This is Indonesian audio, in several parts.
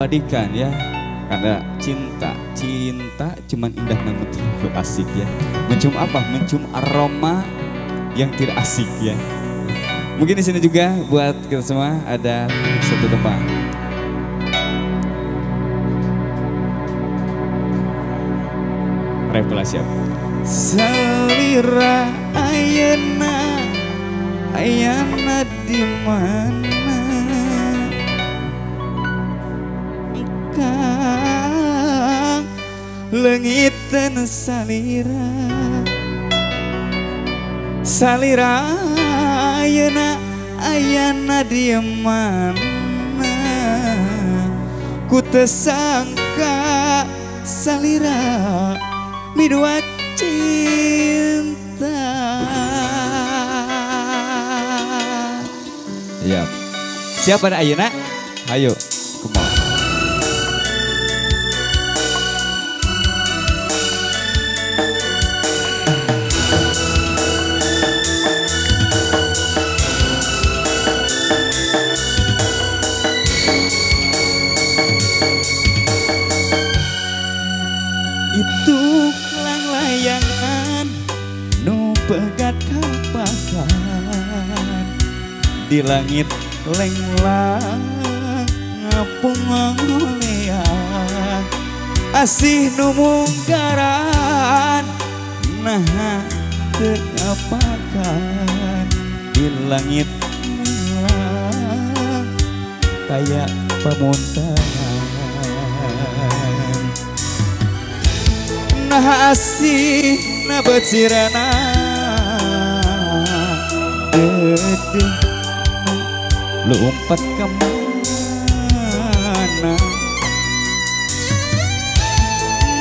Abadikan ya, karena cinta cuman indah namun terlalu asik ya. Mencium apa? Mencium aroma yang tidak asik ya. Mungkin di sini juga buat kita semua ada satu tempat. Refula siap. Salira ayana di mana? Kang lengitan salira ayana di mana? Ku tersangka salira midua cinta. Ya. Siapa ada ayeuna? Ayo, kumaha. Itu lang layangan nu pegat kapakan di langit lenglang ngapung ngoleang asih nu mungkaran nah teu kapakan di langit lenglang kaya pamuntahan. Nah asih na becirana dede lompat kemana.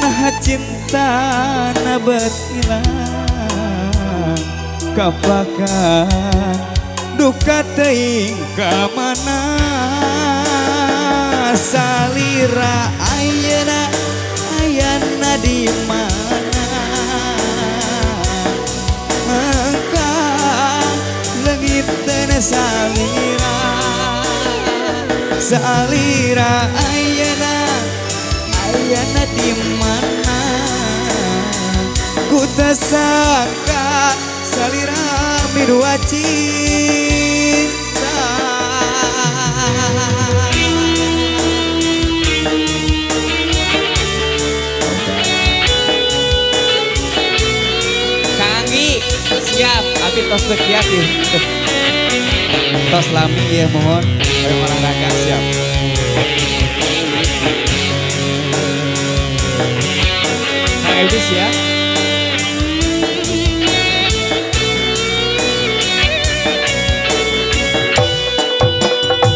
Nah cinta na betilang kapakan duka teuing ka mana. Salira ayana di mana? Engkau langit dan salira ayana di mana? Ku tersangka salira midua cinta. Siap, abi tos tekiat ya. Tos lami ya mohon. Ayo olahraga siap. Kang Elvis ya.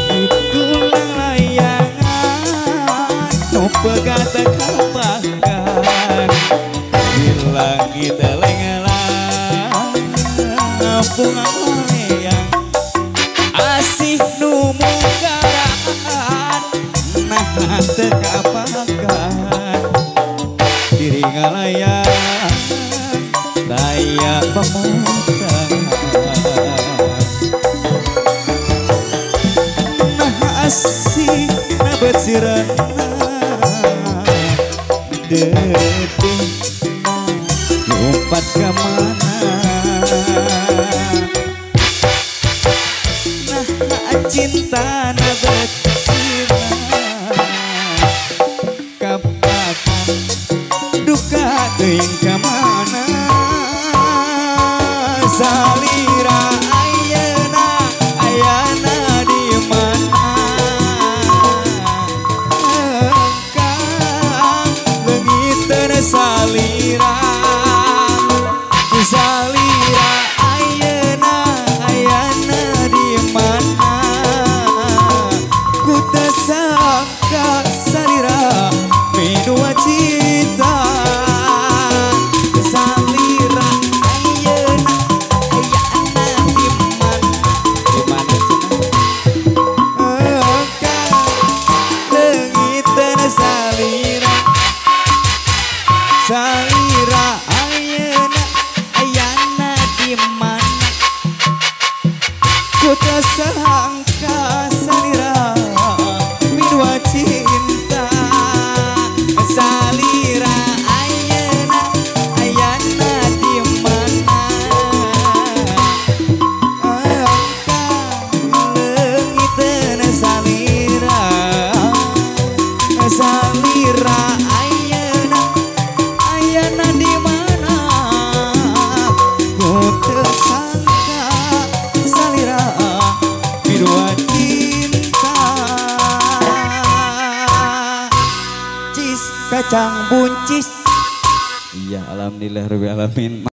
Itulah layangan nu pegat kapakan di langit bunga oleang asih nu mungkaran nah teu kapakan diri ngalayang daya pamuntahan. Nah asih na becirana dede lompat ka mana? Nah cinta na becirana kapakan duka teuing ka mana? Salira ayana di mana? Engkau leungiteun salira ayana di mana? kacang buncis. Iya, alhamdulillah rabbil alamin.